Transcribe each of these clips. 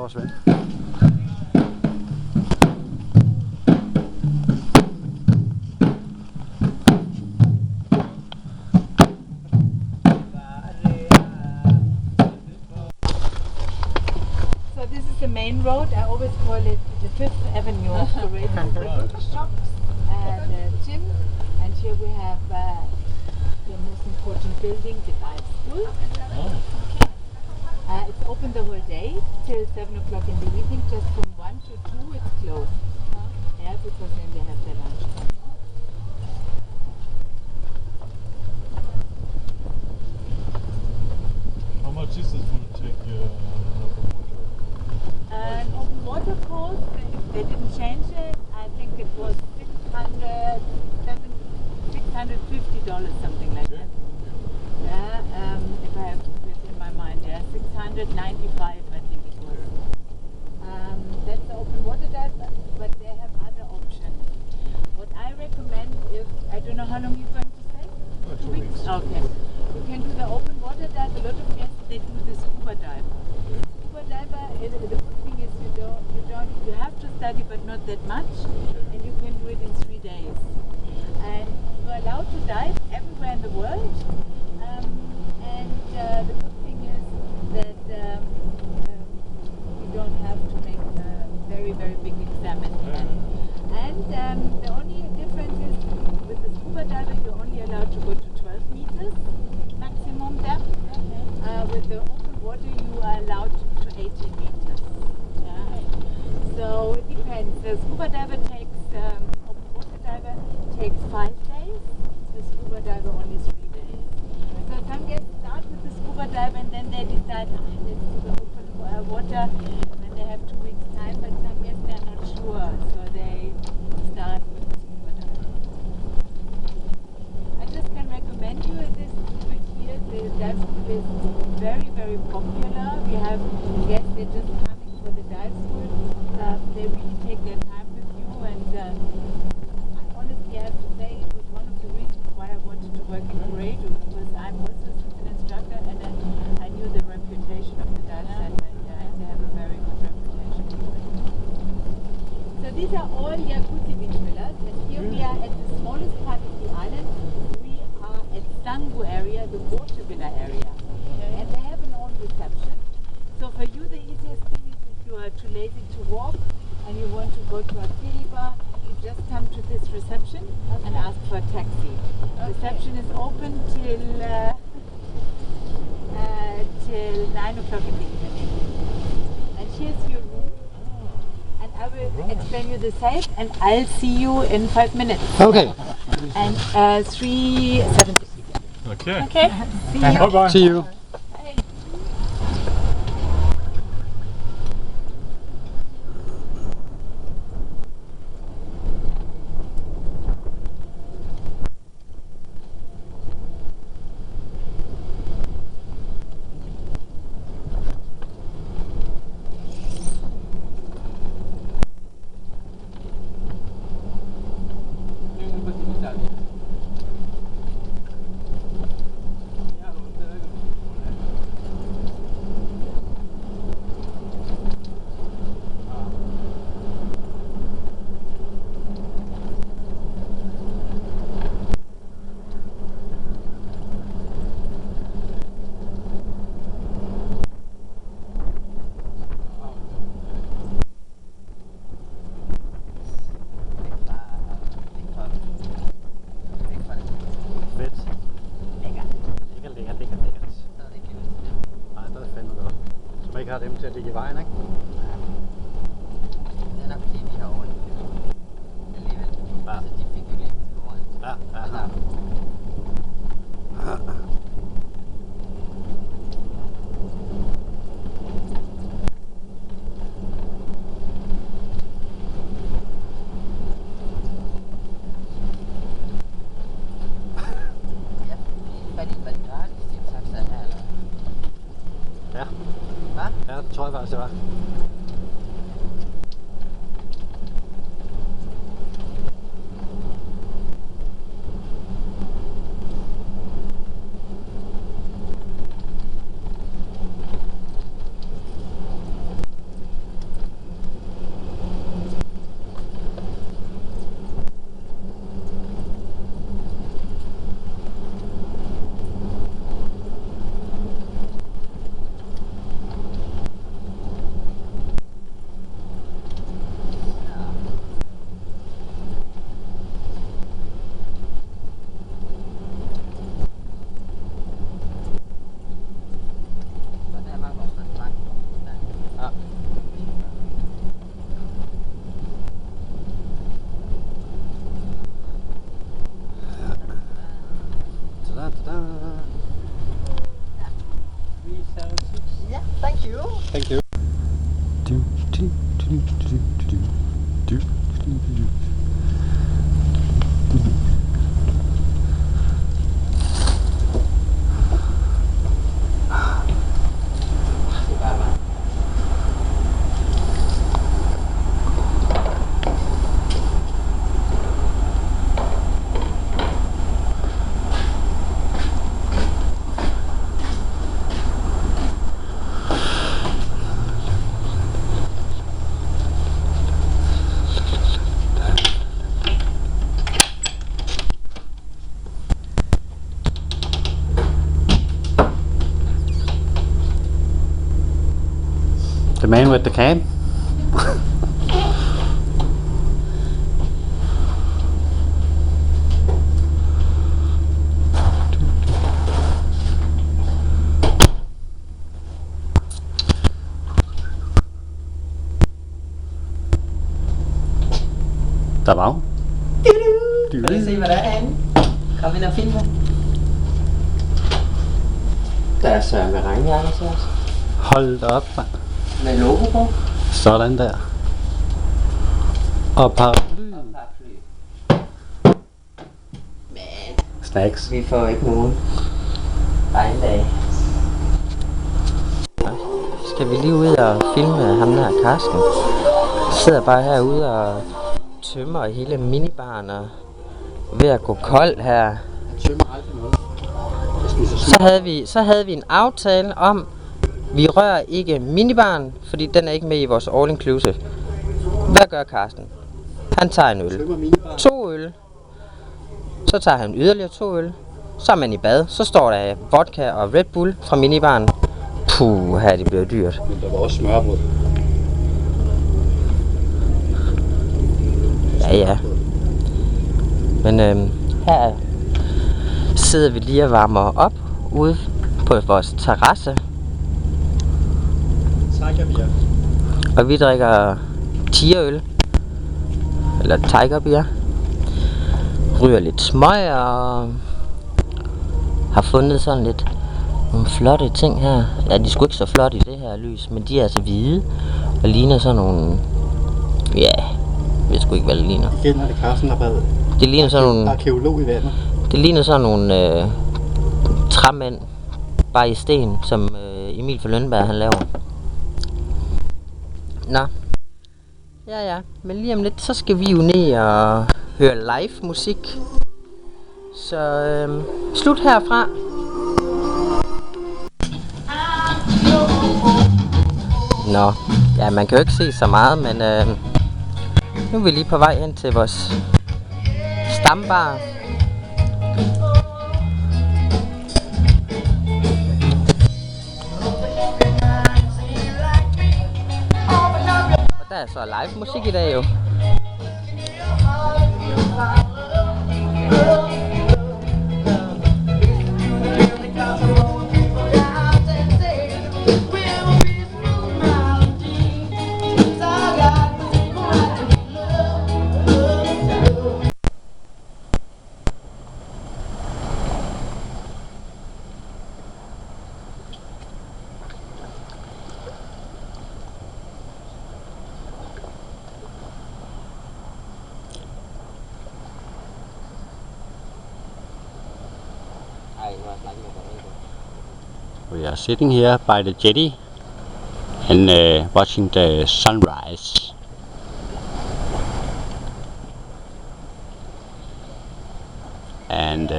vores ven. So this is the main road. I always call it the Fifth Avenue of Croatia. Shops and gym, and here we have the most important building, the dive school. It's open the whole day till 7 o'clock in the evening. Just from 1 to 2 it's closed. Yeah, because then they have their lunch time. How much is it for to take An open water course, they didn't change it. I think it was $650, something like that. Yeah, if I have it in my mind, yeah, 695, I think it was. That's the open water dive, but they have other options. What I recommend is, I don't know how long you're going to stay? 2 weeks. Okay. You can do the open water dive. A lot of guests, they do the scuba dive. Scuba diver, the good thing is you have to study, but not that much, and you can do it in 3 days. And you're allowed to dive everywhere in the world. The good thing is that you don't have to make a very, very big exam at the end. And the only difference is with the scuba diver, you're only allowed to go to 12 meters maximum depth. With the open water, you are allowed to 18 meters. Yeah. So it depends. The scuba diver takes, open water diver takes 5 days. The scuba diver only 3 days. So some guests start with the scuba dive and then they decide, let's do the open water, and then they have 2 weeks time, but some guests they're not sure, so they start with the scuba dive. I just can recommend you this school here. The dive school is very, very popular. We have guests, they're just coming for the dive school. They really take their time with you, and I honestly have to say it was one of the reasons why I wanted to work in Croatia, because I'm also an instructor and I knew the reputation of the dive center here, and they have a very good reputation. So these are all Jacuzzi beach villas, and here we are at the smallest part of the island. We are at Stangu area, the water villa area, and they have an own reception. So for you the easiest thing is if you are too lazy to walk and you want to go to a kiddie bar, you just come to this reception and ask for a taxi. Reception is open till 9 o'clock in the evening. And here's your room. And I will explain you the safe, and I'll see you in 5 minutes. Okay. And 3:70. Okay. Okay. See you. Bye-bye. See you. Ikke har dem til at ligge i vejen, ikke? Det er nok fordi, vi har ordentligt alligevel. Ja. Så de fik jo lige foran. Ja. Ja, det tror jeg faktisk, det var. Yeah, thank you. Thank you. The man with the can. Der var. Kan du se, hvad der er herinde? Kom ind og filme. Der er Søren med regnjakke til os. Hold da op, mand. Med logo på. Sådan der. Og paraply. Og paraply. Men Snacks. vi får ikke nogen regndag. Skal vi lige ud og filme ham der, Karsten? Sidder bare herude og tømmer hele minibaren og ved at gå kold her. Han tømmer aldrig noget. Så havde vi en aftale om, vi rører ikke minibaren, fordi den er ikke med i vores all inclusive. Hvad gør Karsten? Han tager en øl. 2 øl. Så tager han yderligere 2 øl. Så er man i bad. Så står der vodka og Red Bull fra minibaren. Puh, her det bliver dyrt. Men der var også smørbrød. Ja. Men her sidder vi lige og varmer op ude på vores terrasse. Tigerbier. Og vi drikker tigerøl. Eller tigerbier. Ryger lidt smøg og har fundet sådan lidt nogle flotte ting her. Ja, de er sgu ikke så flotte i det her lys, men de er altså hvide og ligner sådan nogle... Ja, jeg ved sgu ikke, hvad det ligner. Igen er det Carsten, der badet. Det ligner sådan nogle... Arkeolog i vandet. Det ligner sådan nogle træmænd, bare i sten, som Emil fra Lønberg han laver. Nå. Ja. Men lige om lidt, så skal vi jo ned og høre live musik. Så slut herfra. Nå. Ja, man kan jo ikke se så meget, men nu er vi lige på vej hen til vores stambar. Og der er så live musik i dag jo. We are sitting here by the jetty and watching the sunrise. And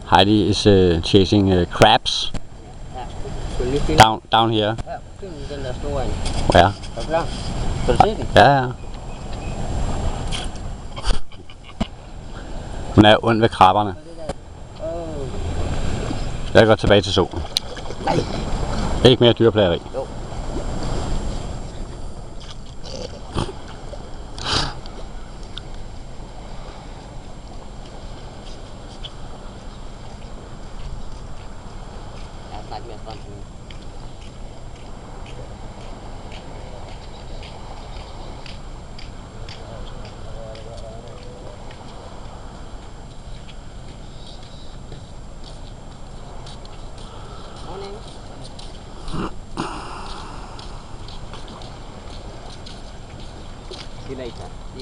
Heidi is chasing crabs down here. Ja, film den der store en. Where? Er du klar? Kan du se den? Ja. Hun er ond ved krabberne. Jeg går tilbage til solen. Nej. Ikke mere dyreplageri. Jo. Jeg snakker mere fransk nu.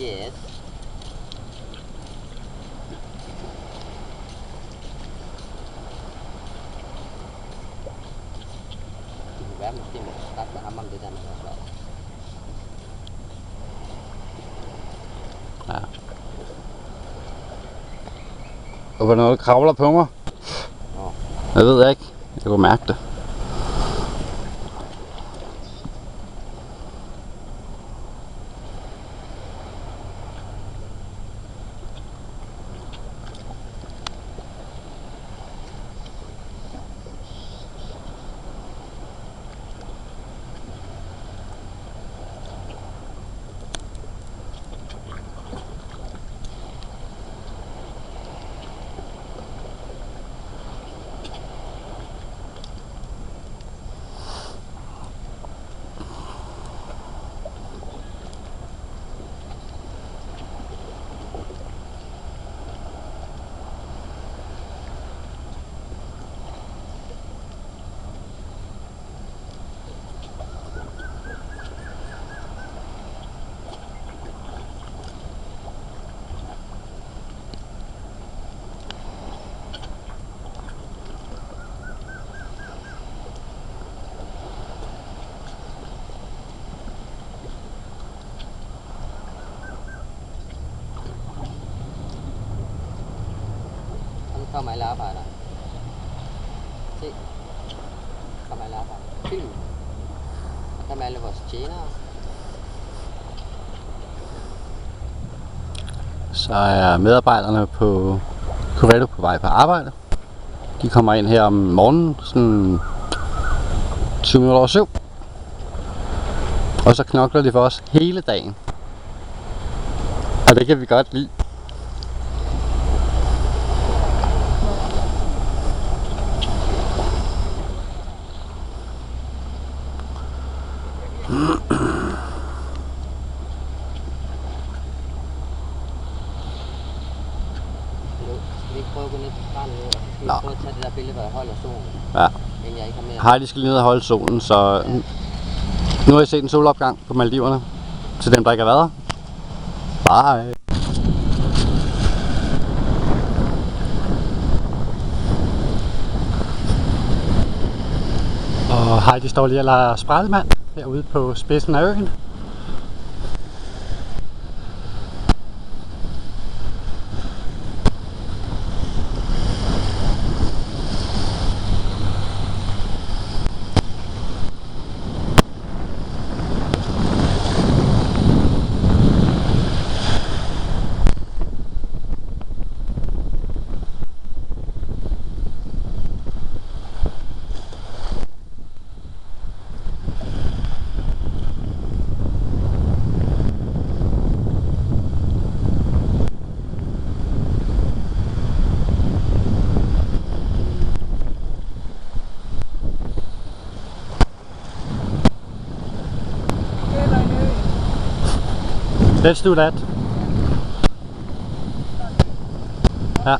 Yes. Det kunne være, måske man skal snakke med ham om det der med at være. Ja. Og var noget, der kravler på mig? Nå. Jeg ved ikke. Jeg kunne mærke det. Nu kommer alle arbejdere. Se. Kommer alle arbejdere. Film. Og der er alle vores tjenere. Så er medarbejderne på Corretto på vej på arbejde. De kommer ind her om morgenen, sådan 20 minutter over 7. Og så knokler de for os hele dagen. Og det kan vi godt lide. Skal vi ikke prøve at gå ned til stranden nu, og så skal vi Nå. prøve at tage det der billede, hvor jeg holder solen, Ja. inden jeg ikke har mere. Heidi skal lige ned og holde solen, så nu har I set en solopgang på Maldiverne. Til dem, der ikke har været her. Bye. Og Heidi står lige og leger sprædemand herude på spidsen af øen. Let's do that. Ja.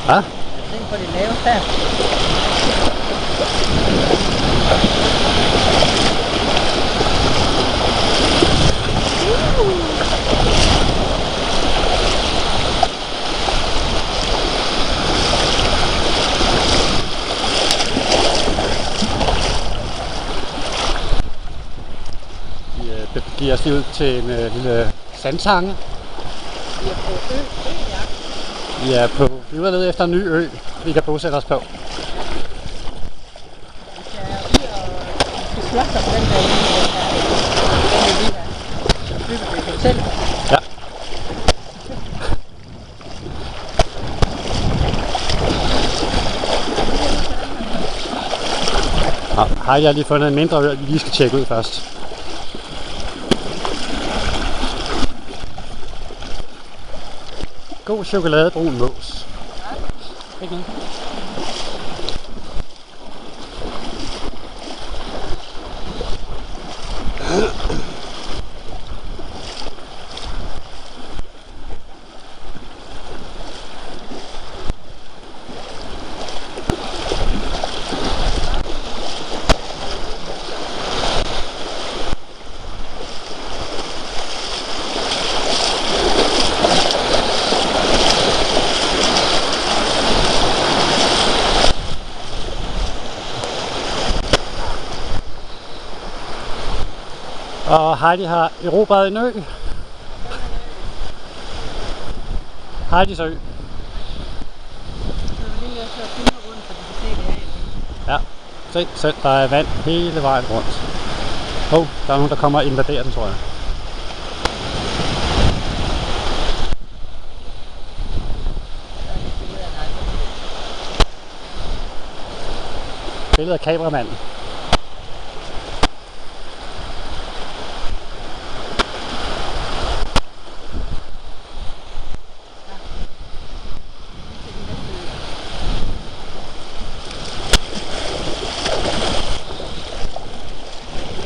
Hvad? Tænk på det lave der. Vi begiver os lige ud til en lille sandtange. Vi er på øjagt. Vi er ude og lede efter en ny ø, vi kan bosætte os på. Vi skal ud og slås om den der ø, den vi lige har bygget et hotel. Ja. Har jeg lige fundet en mindre ø, vi lige skal tjekke ud først. God chokolade, brun mås. Ikke noget? Og Heidi har erobret en ø. Heidis ø. Ja, se selv, der er vand hele vejen rundt. Der er nogen, der kommer og invaderer den, tror jeg. Billedet af kameramanden.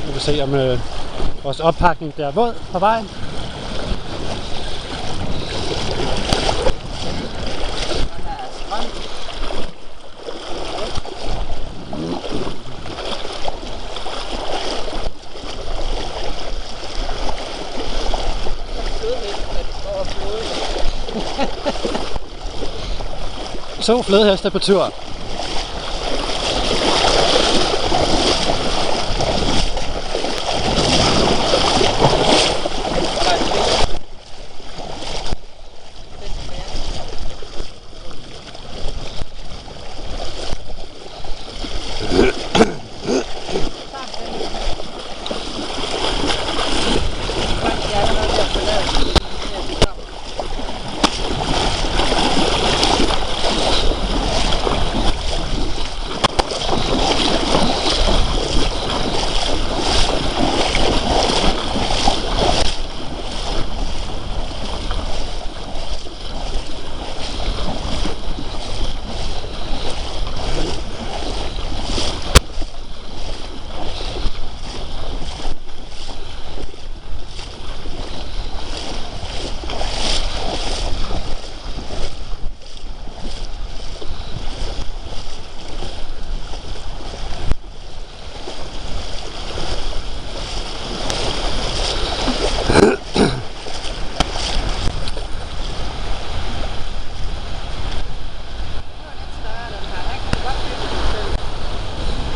Vi kan se om vores oppakning bliver våd på vejen. Så flodheste på tur.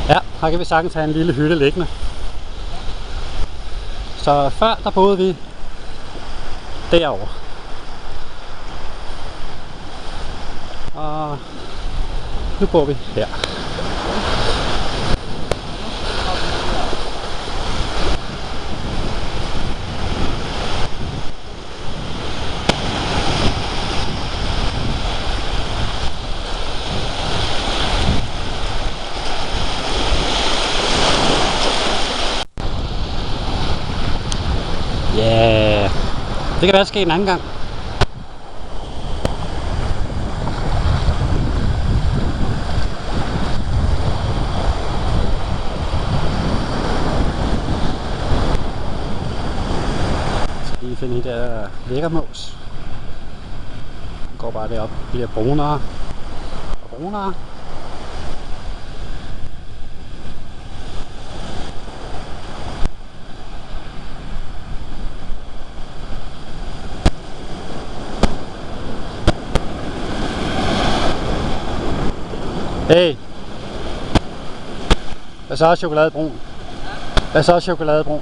Ja, her kan vi sagtens have en lille hytte liggende. Så før der boede vi derovre. Og nu bor vi her. Ja, det kan være ske en anden gang. Så lige finde en der lækkermås. Den går bare derop, bliver brunere. kroner. Hey. Hvad så chokoladebrun? Hvad så chokoladebrun?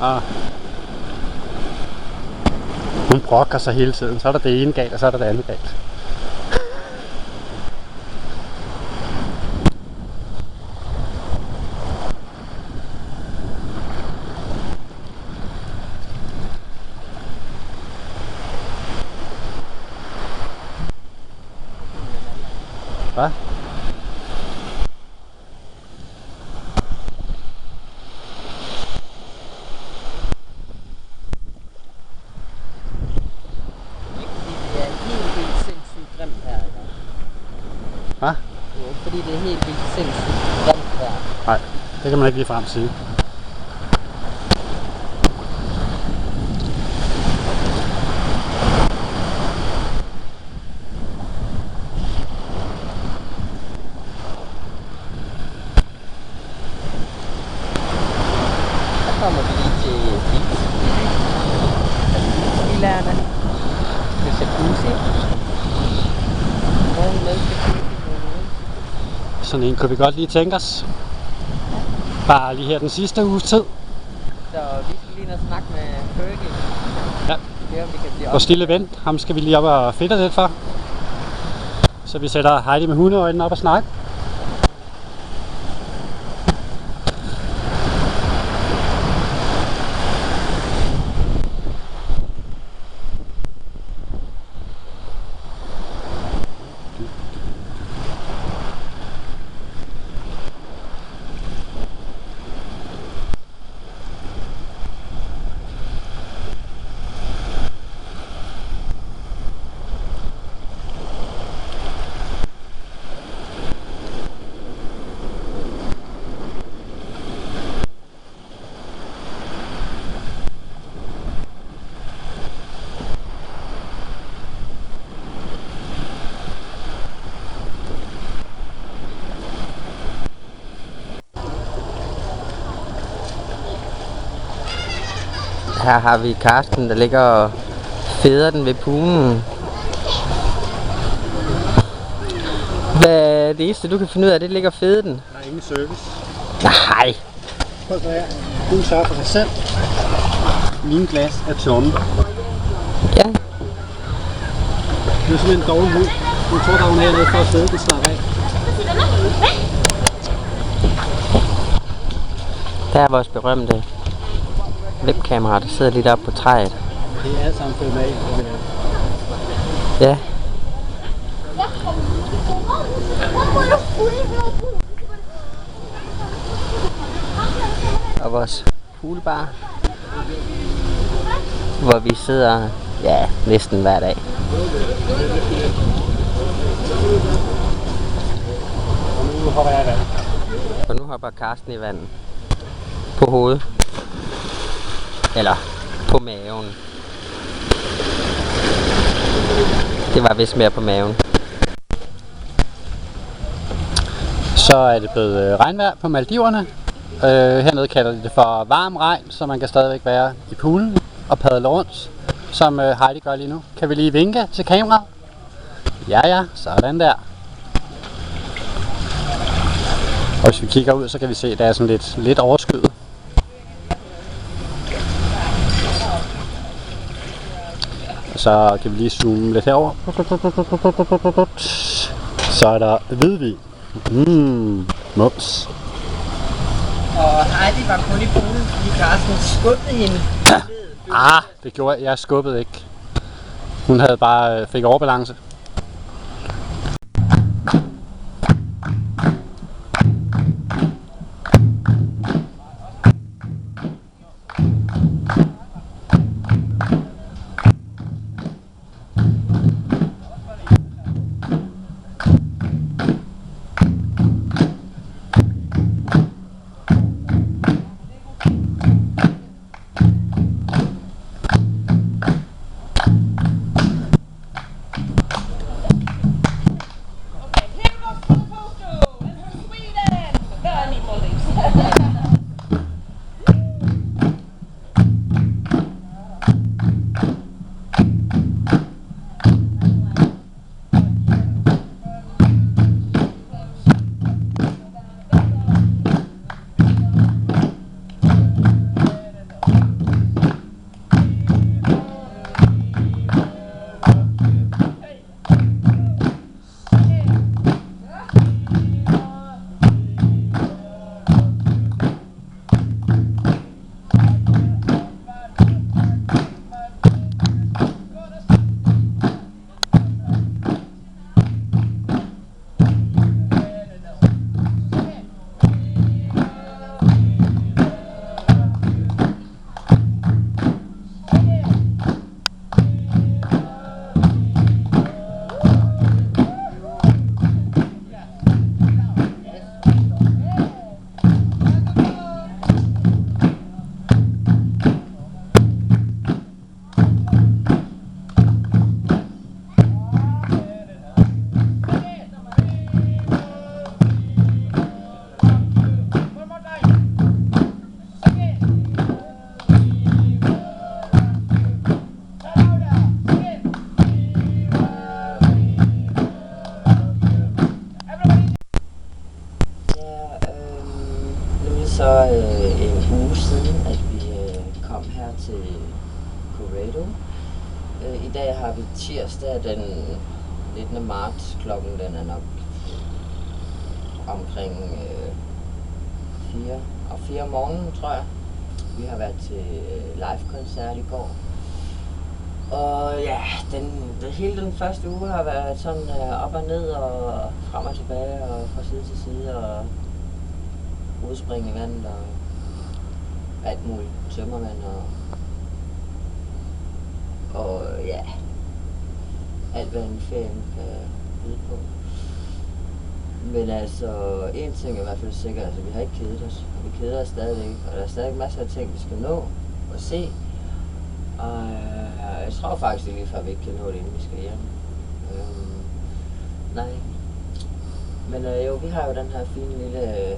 Ah. Hun brokker sig hele tiden. Så er der det ene galt, og så er der det andet galt. Hvad? Hvad? Jo, fordi det er helt vildt sindssygt grimt her. Nej, det kan man ikke lige frem sige. Så kommer vi lige til bilerne. Det ser pudsigt. Sådan en kunne vi godt lige tænke os. Bare lige her den sidste uges tid. Så vi skal lige ned og snakke med Fergie. Ja. Det er, vi kan blive Vores lille ven, ham skal vi lige op og fedte lidt for. Så vi sætter Heidi med hundeøjnene op og snakke. Her har vi Karsten, der ligger og feder den ved poolen. Hvad er det eneste, du kan finde ud af, det ligger og fede den? Der er ingen service. Nej. Prøv at se her. Hun sørger for sig selv. Mine glas er tomme. Ja. Det er simpelthen en dårlig hund. Hun tror, der er hun hernede for at sidde den slap af. Der er vores berømte webkamera, der sidder lige deroppe på træet. Det er alt sammen filmet af. Ja. Og vores poolbar, hvor vi sidder, ja, næsten hver dag. Nu hopper jeg i vand. Og nu hopper Karsten i vandet. På hovedet. Eller på maven. Det var vist mere på maven. Så er det blevet regnvejr på Maldiverne. Hernede kalder de det for varm regn, så man kan stadigvæk være i poolen og padle rundt, som Heidi gør lige nu. Kan vi lige vinke til kameraet? Ja, sådan der. Og hvis vi kigger ud, så kan vi se, at der er sådan lidt overskyet. Og så kan vi lige zoome lidt herover. Så er der hvidvin. Mums. Og Heidi var kun i poolen, fordi Karsten skubbede hende. Det gjorde jeg. Jeg skubbede ikke. Hun havde bare fik overbalance. så en uge siden, at vi kom her til Coredo. I dag har vi tirsdag den 19. marts. Klokken den er nok omkring 4 om morgenen, tror jeg. Vi har været til live-koncert i går. Og ja, hele den første uge har været sådan op og ned og frem og tilbage og fra side til side og udspring i vandet og alt muligt, tømmervand og ja, alt hvad en ferie kan byde på. Men altså, en ting er i hvert fald sikkert, altså vi har ikke kedet os, og vi keder os stadigvæk, og der er stadig masser af ting, vi skal nå og se. Og jeg tror faktisk lige før vi ikke kan nå det, inden vi skal hjem. Nej. Men jo, vi har jo den her fine lille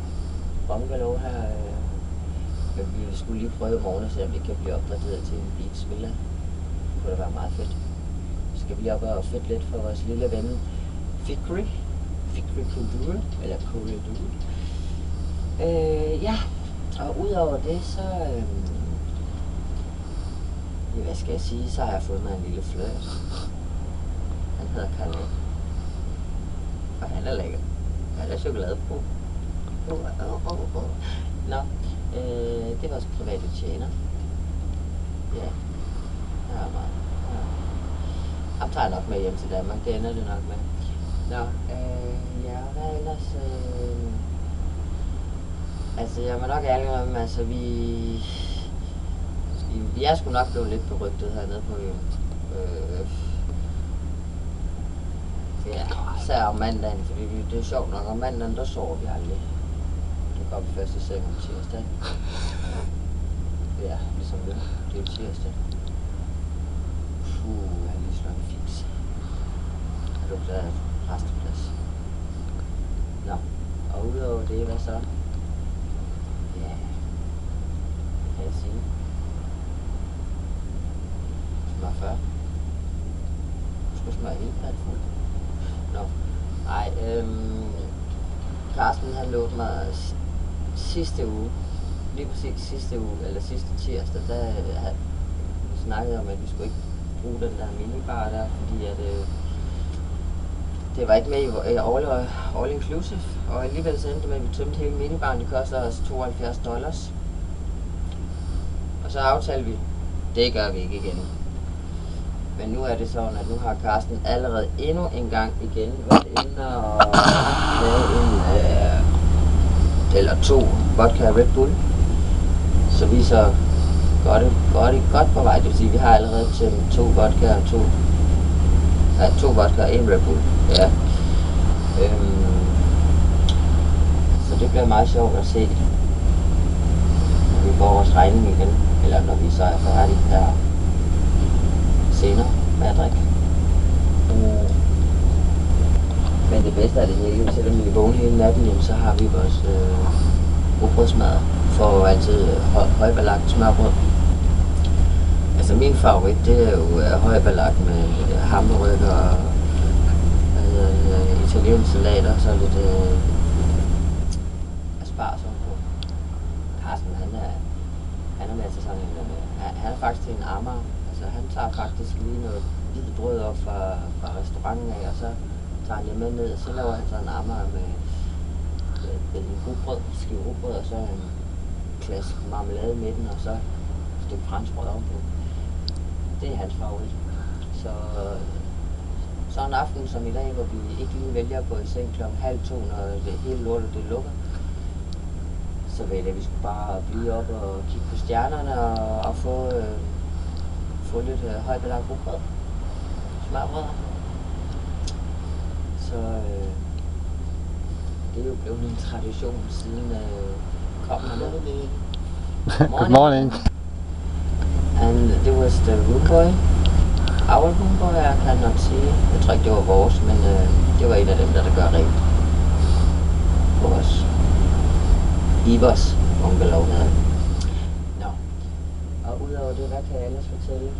bungalow her. Men vi skulle lige prøve i morgen at se, om vi kan blive opgraderet til en beach villa. Det kunne da være meget fedt. Så skal vi lige op og fedt lidt for vores lille ven Fikri Kudul, eller Kudul. Ja, og udover det, så hvad skal jeg sige, så har jeg fået mig en lille flirt. Han hedder Kalle. Og han er lækker. Han er chokoladebrug. Nå, det er vores private tjener. Ja, det er meget. Ja. Ham tager jeg nok med hjem til Danmark, det ender det nok med. Nå, ja, hvad ellers? Altså, jeg må nok ærlig om, altså vi er sgu nok blevet lidt berygtet hernede på øen. Ja, især om mandagen, fordi det er sjovt nok, om mandagen der sover vi aldrig. Det går vi først i seng om tirsdag. Ja, ligesom det. Det er tirsdag. Jeg har lige slået en fix. Jeg lugter af resteplads. Nå, og udover det, hvad så? Ja, hvad kan jeg sige? Smør 40. Du skal smøre helt alt fuldt. Nå, nej, Carsten han lovede mig sidste uge, lige præcis sidste uge, eller sidste tirsdag, der havde vi snakket om, at vi skulle ikke bruge den der minibar der, fordi at det var ikke med i all inclusive, og alligevel så endte det med, at vi tømte hele minibaren, det koster os $72. Og så aftalte vi, det gør vi ikke igen. Men nu er det sådan, at nu har Carsten allerede endnu en gang igen været inde og lavet en eller 2 vodka Red Bull. Så vi er så godt på vej, det vil sige, at vi har allerede til 2 vodka og 2 vodka og 1 Red Bull. Ja. Så det bliver meget sjovt at se, når vi får vores regning igen, eller når vi så er færdige her senere med at drikke. Men det bedste af det hele, selvom vi vågner hele natten, så har vi vores rugbrødsmad for altid højbelagt smørbrød. Altså min favorit, det er jo højbelagt med hamburger og italiensk salat og så lidt asparges på. Carsten, han er med til sådan en, han er faktisk til en Amager. Så han tager faktisk lige noget hvidt brød op fra restauranten af, og så tager han det med ned, og så laver han sådan en Amager med en rugbrød, skive rugbrød, og så en klasse marmelade i midten, og så et stykke franskbrød ovenpå. Det er hans favorit. Så en aften som i dag, hvor vi ikke lige vælger at gå i seng 1:30, når det hele lortet det lukker, så vælger vi skulle bare blive op og kigge på stjernerne og få lidt højbelagt rugbrød. Smørbrød. Så det er jo blevet en tradition siden kom hernede. Good morning. And it was the room boy. Our room boy, I cannot see. Jeg tror ikke det var vores, men det var en af dem, der gør rent på os. I vores bungalow her. Nå. Og udover det, hvad kan jeg ellers fortælle?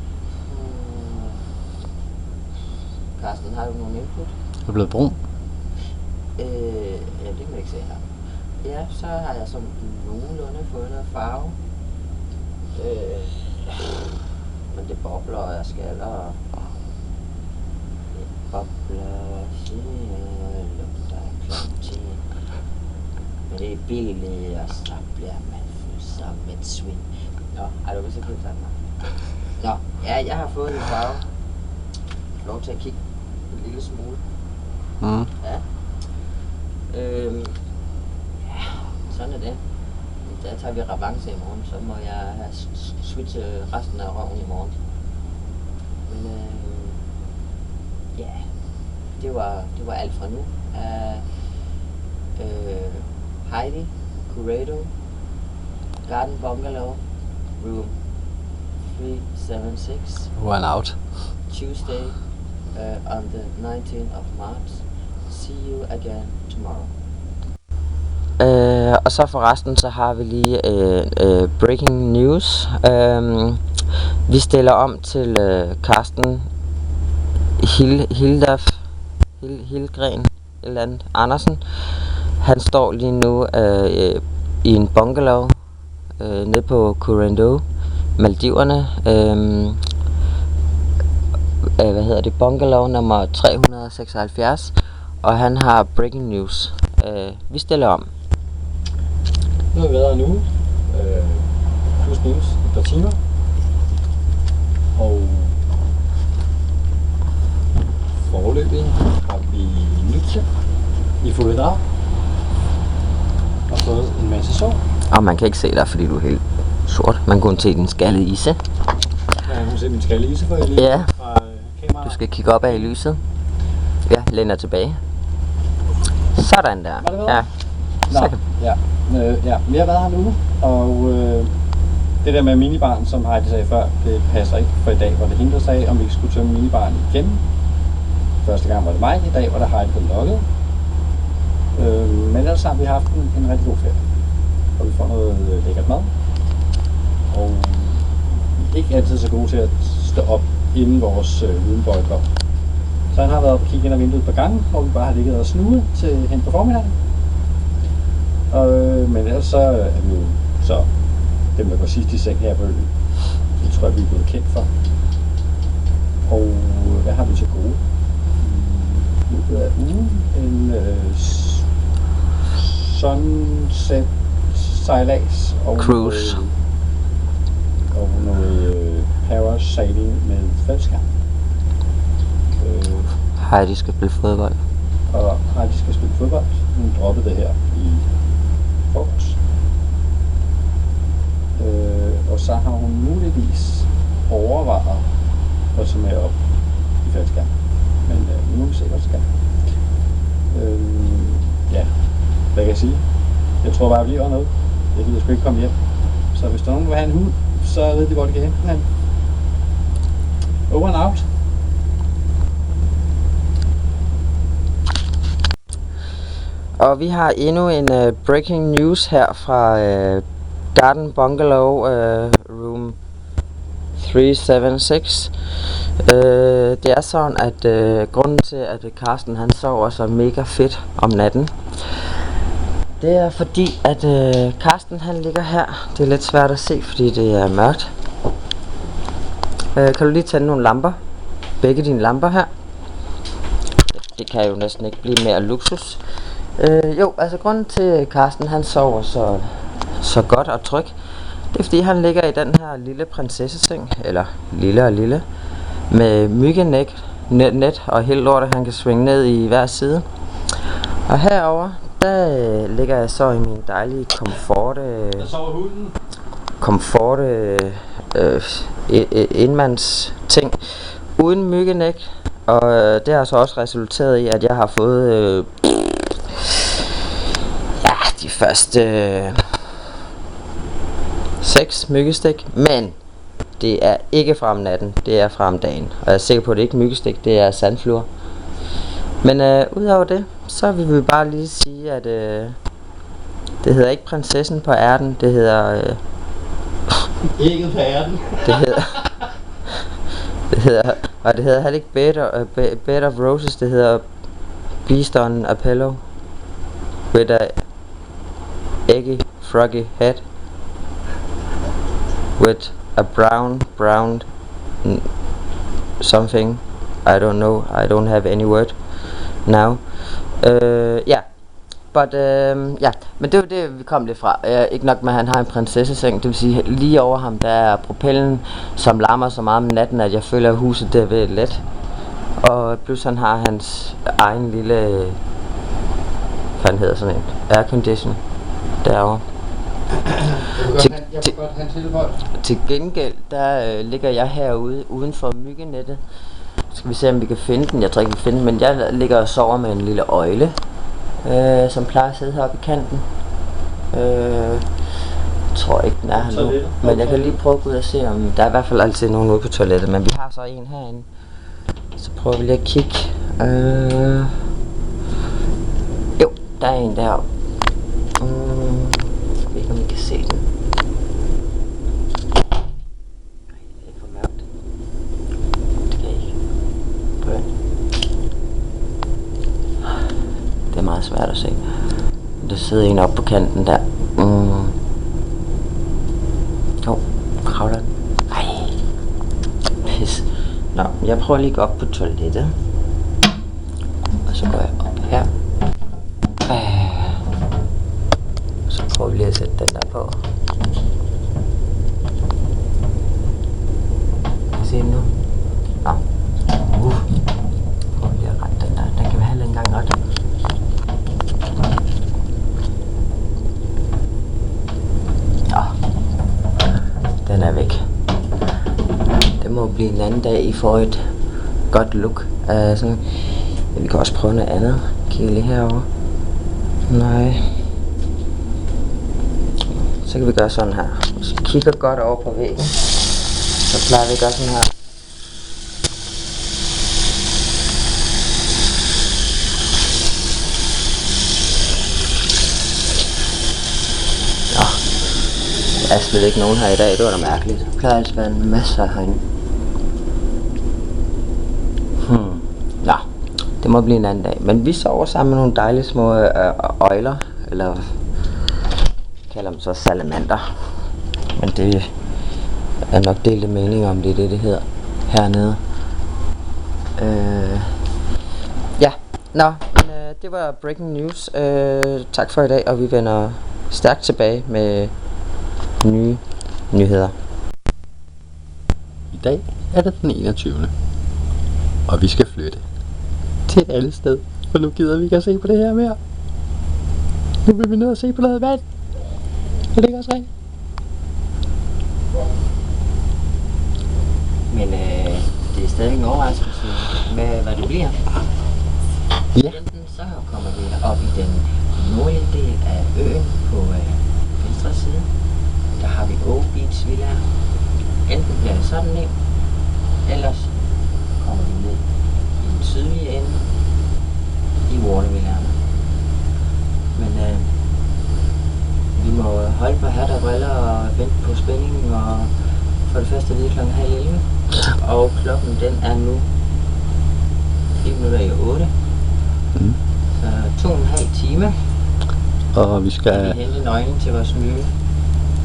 Carsten, har du nogen input? Du er blevet brun. Ja, det kan man ikke se her. Ja, så har jeg sådan nogenlunde fået noget farve. Men det bobler, og jeg skal og... Det bobler, siger, lugter af klokken. Men det er billigt, og så bliver man som et svin. Nå, ej, du vil så købe sådan mig. Nå, ja, jeg har fået en farve. Lov til at kigge en lille smule. Mm. Ja. Ja, sådan er det. Der tager vi revanche i morgen, så må jeg have switche resten af røven i morgen. Men ja, det var alt fra nu. Heidi, Curado, Garden Bungalow, room 376. One out. Tuesday on the 19th of March. See you again tomorrow. Og så for resten, så har vi lige breaking news. Vi stiller om til Karsten Hildgren eller andet Andersen. Han står lige nu i en bungalow nede på Curado, Maldiverne. Hvad hedder det? Bungalow nummer 376. Og han har breaking news. Vi stiller om. Nu har vi været her nu, plus minus et par timer, og foreløbig har vi nydt i fulde drag og fået en masse sov. Og man kan ikke se dig, fordi du er helt sort. Man kunne se den skaldede ise. Ja, jeg kan se min skalle ise for jeg lige Ja. fra kameraet. Du skal kigge op af i lyset. Ja, lænder tilbage. Sådan der. Var det bedre? Ja. Nå, Så kan- ja, vi har været her nu, og det der med minibaren, som Heidi sagde før, det passer ikke, for i dag var det hende, der sagde, om vi ikke skulle tømme minibaren igen. Første gang var det mig, i dag var det Heidi, der lukkede. Men ellers har vi haft en rigtig god ferie, og vi får noget lækkert mad, og vi er ikke altid så gode til at stå op, inden vores udenbøj kom. Så han har været oppe og kigge ind ad vinduet på gangen, hvor vi bare har ligget og snudet til hen på formiddagen. Men ellers så er vi jo så dem, der går sidst i seng her på øen. Det tror jeg, vi er blevet kendt for. Og hvad har vi til gode? I løbet af ugen en sunset sejlads og Cruise. noget parasailing med faldskærm. Heidi skal spille fodbold. Og Heidi skal spille fodbold. Hun droppede det her i forgårs. Og så har hun muligvis overvejet at tage med op i faldskærm. Men nu må vi se, hvad det skal. Ja, hvad kan jeg sige? Jeg tror bare, at vi bliver noget. Jeg gider sgu ikke komme hjem. Så hvis der er nogen, der vil have en hund, så ved de, hvor de kan hente den. Over and out. Og vi har endnu en breaking news her fra Garden Bungalow room 376. Det er sådan, at grunden til, at Karsten han sover så mega fedt om natten, det er fordi, at Karsten han ligger her. Det er lidt svært at se, fordi det er mørkt. Kan du lige tænde nogle lamper? Begge dine lamper her. Det kan jo næsten ikke blive mere luksus. Jo, altså grunden til, at Karsten han sover så godt og tryg, det er fordi han ligger i den her lille prinsesseseng, eller lille, med myggenet net og hele lortet, han kan svinge ned i hver side. Og herover der ligger jeg så i min dejlige komfort indmands ting uden myggenet. Og det har så også resulteret i, at jeg har fået de første 6 myggestik, men det er ikke fra om natten, det er fra om dagen. Og jeg er sikker på, at det ikke er myggestik, det er sandfluer. Men udover det, så vil vi bare lige sige, at det hedder ikke prinsessen på ærten, det hedder Ægget på ærten. det hedder og det hedder heller ikke Bed of Roses, det hedder Beast on a Pillow with a eggy, froggy head with a brown something. I don't know. I don't have any word now. Yeah. But ja, men det var det vi kom lidt fra. Ikke nok med at han har en prinsesseseng, det vil sige lige over ham der er propellen, som larmer så meget om natten, at jeg føler at huset det er ved let. Og plus han har hans egen lille, hvad hedder sådan en, aircondition derovre. Til gengæld, der ligger jeg herude uden for myggenettet. Skal vi se om vi kan finde den. Jeg tror ikke vi kan finde den, men jeg ligger og sover med en lille øgle, som plejer at sidde heroppe i kanten. Jeg tror ikke den er her nu, men jeg kan lige prøve at gå ud og se om der er i hvert fald altid nogen ude på toilettet, men vi har så en herinde. Så prøver vi lige at kigge. Jo, der er en deroppe. Jeg ved ikke om I kan se den. Det er for mørkt. Det kan jeg ikke. Prøv. Det er meget svært at se. Der sidder en oppe på kanten der. Kravler den. Ej. Pis. Nå, jeg prøver lige at gå op på toilettet. Og så går jeg op her. Så prøver vi lige at sætte den der på. Kan I se den nu? Nå. Prøver vi lige at rette den der. Den kan vi heller ikke engang rette. Den er væk. Det må blive en anden dag, I får et godt look. Sådan. Ja, vi kan også prøve noget andet. Kigge lige herovre. Nej. Så kan vi gøre sådan her. Hvis vi kigger godt over på væggen, så plejer vi at gøre sådan her. Der er slet ikke nogen her i dag, det var da mærkeligt. Der plejer altså at være en masse herinde. Nå, det må blive en anden dag. Men vi sover sammen med nogle dejlige små øgler, eller kalder dem så salamander. Men det er nok delte mening om det hedder hernede. Ja, nå, men det var breaking news. Tak for i dag, og vi vender stærkt tilbage med nye nyheder. I dag er det den 21. Og vi skal flytte til et andet sted, for nu gider vi ikke at se på det her mere. Nu vil vi ned og se på noget vand. Er det ikke også rigtigt? Men det er stadig en overraskelse med hvad det bliver. Ja. Enten så kommer vi op i den nordlige del af øen på venstre side. Der har vi Oak Beach Villa. Enten bliver det sådan en, ellers kommer vi ned i den sydlige ende i Watervillerne. Men vi må holde på hat og briller og vente på spændingen, og for det første vide klokken 10:30. Og klokken den er nu 4 minutter i 8. Så 2,5 timer. Og vi skal hente nøglen til vores nye.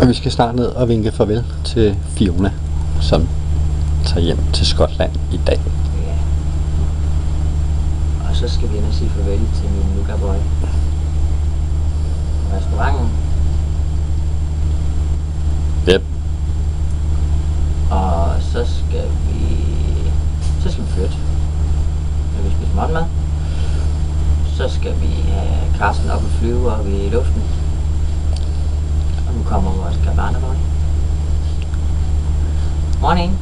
Og vi skal snart ned og vinke farvel til Fiona, som tager hjem til Skotland i dag. Ja. Og så skal vi ind og sige farvel til min Nuka Boy. Restauranten. Yep. Og så skal vi flytte. Når vi spiser morgenmad. Så skal vi have Carsten op og flyve op i luften. Og nu kommer vores barnebarn. Morning.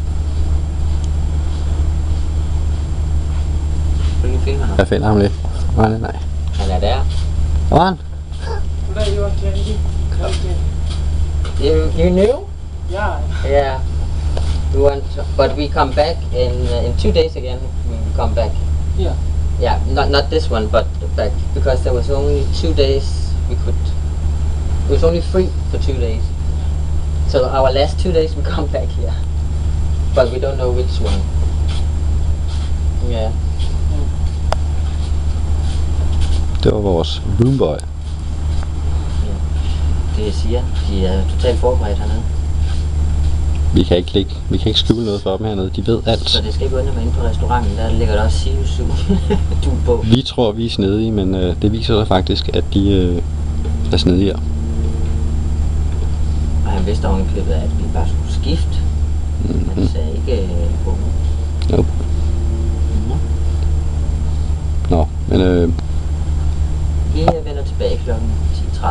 Vil du filme ham? Jeg finder ham lidt. Nej. Han er der. Kom on. You knew? Yeah. Yeah. But we come back in 2 days again. We come back. Yeah. Yeah, not this one, but back, because there was only 2 days we could. It was only free for 2 days. So our last 2 days we come back here, but we don't know which one. Yeah. Det var vores roomboy. det jeg siger. De er totalt forberedt hernede. Vi kan ikke skjule noget for dem hernede. De ved alt. Så det skal ikke undre mig inde på restauranten. Der ligger der også Siusu du på. Vi tror, vi er snedige, men det viser sig faktisk, at de er snedigere. Og han vidste ovenikøbet, at vi bare skulle skifte. Men han sagde ikke på. Nope. Nå, men I vender tilbage kl. 10:30.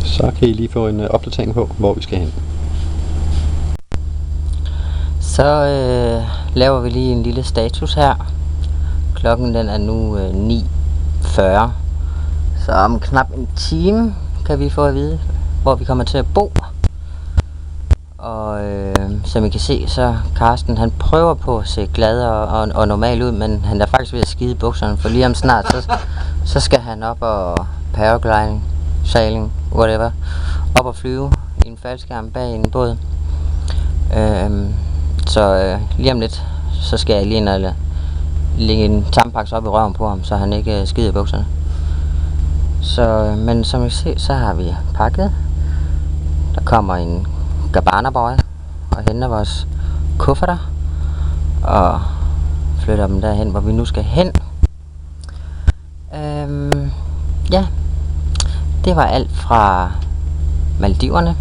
så kan I lige få en opdatering på, hvor vi skal hen. Så laver vi lige en lille status her. Klokken den er nu 9:40. Så om knap en time kan vi få at vide, hvor vi kommer til at bo. Og som I kan se, så Carsten han prøver på at se glad og normal ud, men han er faktisk ved at skide i bukserne, for lige om snart, så skal han op og paragliding, sailing, whatever, op og flyve i en faldskærm bag en båd. Så lige om lidt, så skal jeg lige ind og lægge en tampaks op i røven på ham, så han ikke skider i bukserne. Så, men som I kan se, så har vi pakket. Der kommer en Gabbana Boy og henter vores kufferter og flytter dem derhen, hvor vi nu skal hen. Ja, det var alt fra Maldiverne.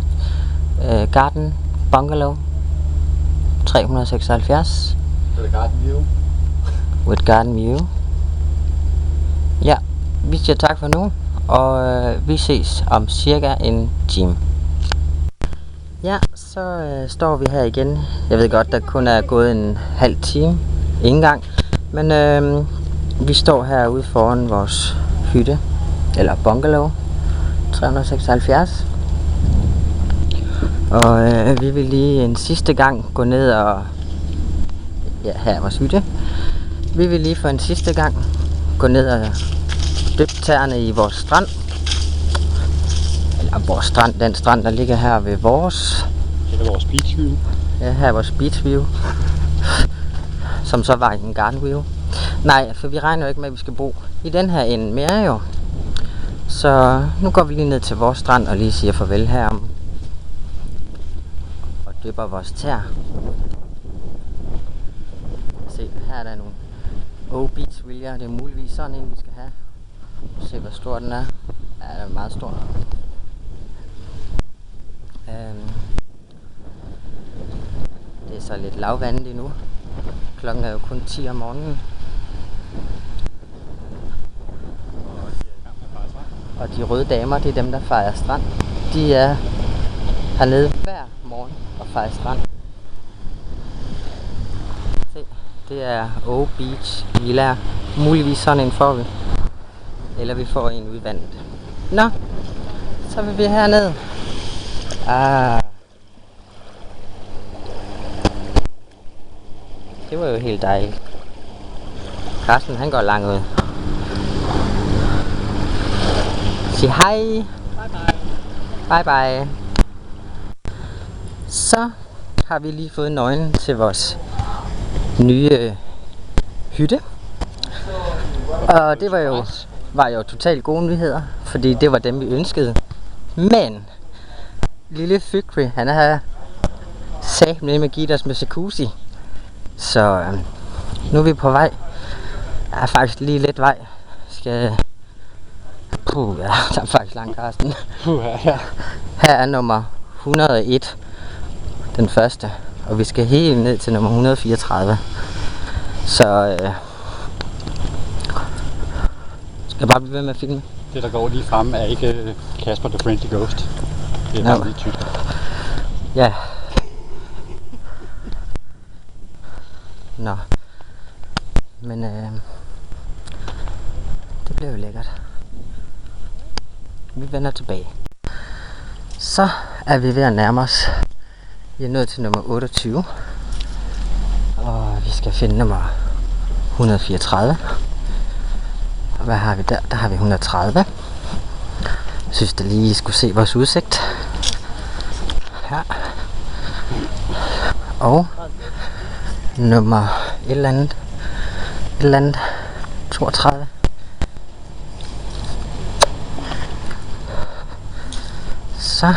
Garden Bungalow 376 With garden view. with garden view. Ja, vi siger tak for nu, og vi ses om cirka en time. Ja, så står vi her igen. Jeg ved godt, der kun er gået en halv time. Ingen gang. Men vi står herude foran vores hytte. Eller bungalow. 376. Og vi vil lige en sidste gang gå ned og... Ja, her er vores hytte. Vi vil lige for en sidste gang gå ned og dyppe tæerne i vores strand. Eller vores strand, den strand der ligger her ved vores... Det er vores beach view. Ja, her er vores beach view. Som så var en garden view. Nej, for vi regner jo ikke med, at vi skal bo i den her ende mere jo. Så nu går vi lige ned til vores strand og lige siger farvel herom. Og dypper vores tær. Se, her er der nogle Beach Vilja. Det er muligvis sådan en, vi skal have. Se, hvor stor den er. Ja, den er meget stor. Det er så lidt lavvandet lige nu. Klokken er jo kun 10 om morgenen. Og de røde damer, det er dem, der fejrer strand. De er hernede hver morgen og fejrer strand. Se, det er Beach Villa. Muligvis sådan en får vi. Eller vi får en ude i vandet. Nå, så vil vi herned. Det var jo helt dejligt. Carsten, han går langt ud. Sig hej. Bye bye. Så har vi lige fået nøglen til vores nye hytte. Og det var jo totalt gode nyheder, fordi det var dem vi ønskede. Men lille Fykri, han har sagt med give os med jacuzzi. Så nu er vi på vej. Der er faktisk lige lidt vej. Ja, der er faktisk langt, Carsten. Ja. Her er nummer 101, den første, og vi skal helt ned til nummer 134. Så skal jeg bare blive ved med at filme? Det der går lige frem er ikke Casper the Friendly Ghost. Det er bare lige tysk. Ja. Nå. Men det bliver jo lækkert. Vi vender tilbage. Så er vi ved at nærme os. Vi er nået til nummer 28. Og vi skal finde nummer 134. Og hvad har vi der? Der har vi 130. Jeg synes, der lige skulle se vores udsigt. Her. Og nummer et eller andet 32. Så.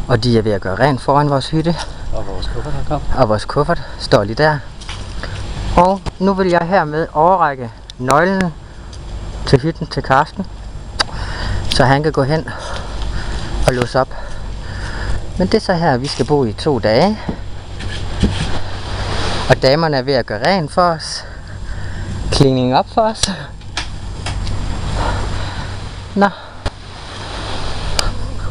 Og de er ved at gøre rent foran vores hytte. Og vores kuffert er kommet. Og vores kuffert står lige der. Og nu vil jeg hermed overrække nøglen til hytten til Karsten, så han kan gå hen og låse op. Men det er så her, vi skal bo i 2 dage. Og damerne er ved at gøre rent for os. Cleaning op for os. Nå.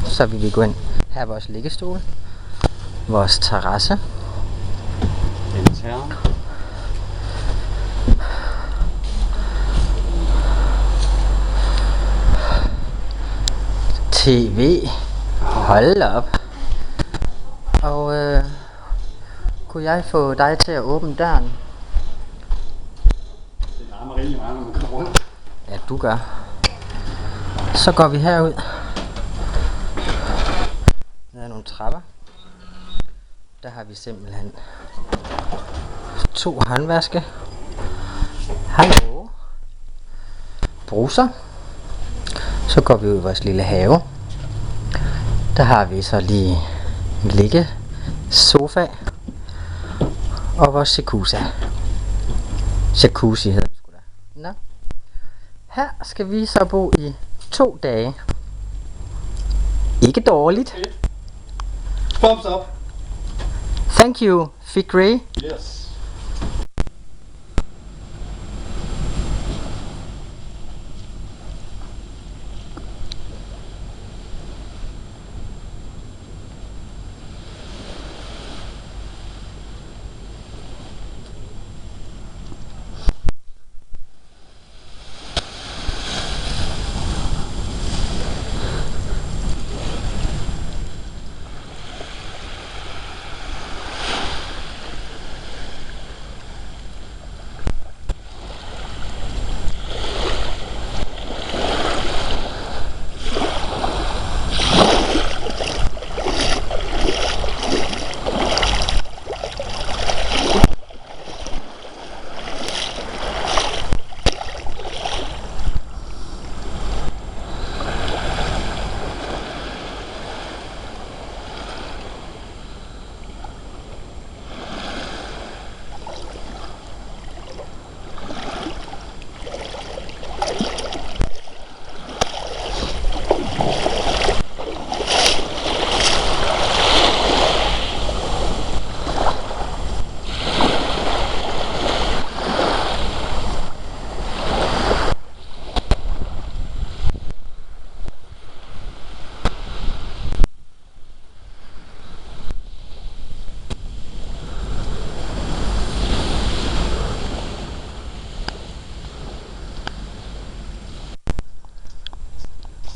Så vil vi gå ind. Her er vores liggestol. Vores terrasse. Intern. TV. Hold op. Og kunne jeg få dig til at åbne døren? Det larmer rigtig meget, når man kommer rundt. Ja, du gør. Så går vi herud. Der er nogle trapper. Der har vi simpelthen 2 håndvaske. Hallo. Bruser. Så går vi ud i vores lille have. Der har vi så lige en ligge sofa og vores jacuzzi hedder det sgu da. Nå. Her skal vi så bo i 2 dage. Ikke dårligt. Thumbs up. Thank you, Fig Ray. Yes.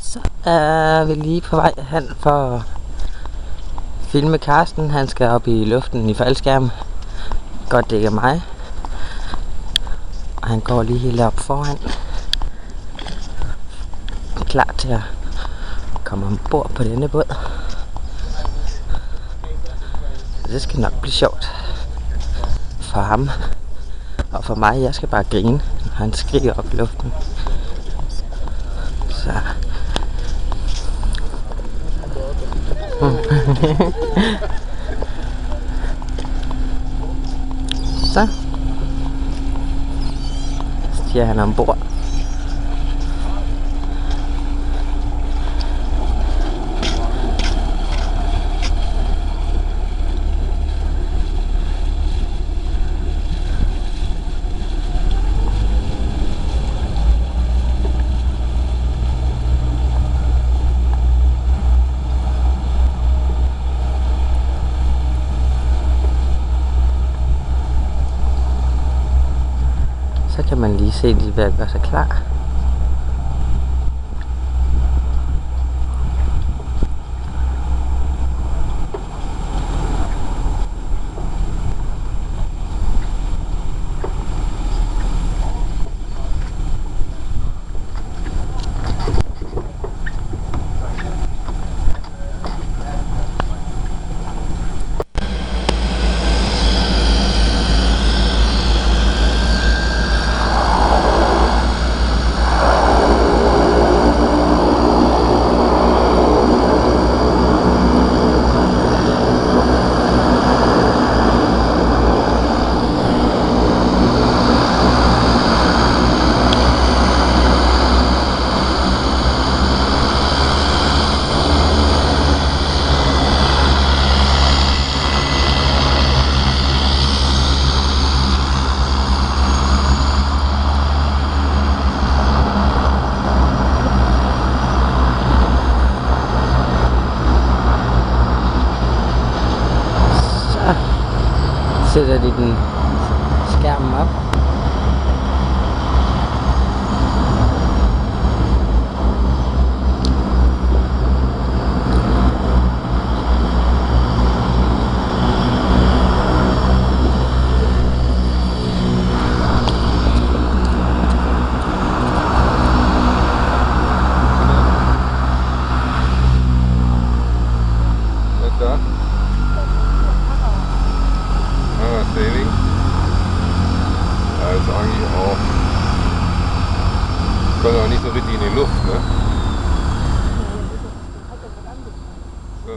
Så er vi lige på vej hen for at filme Karsten. Han skal op i luften i faldskærm. Godt det ikke er mig. Og han går lige helt op foran. Klar til at komme ombord på denne båd. Det skal nok blive sjovt. For ham. Og for mig, jeg skal bare grine, når han skriger op i luften. Så. Så stiger han ombord. Så kan man lige se, de er ved at gøre sig klar. Sætter de den skærmen op. Dah. Saving. Altså eigentlich auch. Kommt auch nicht so richtig in die Luft, ne? So.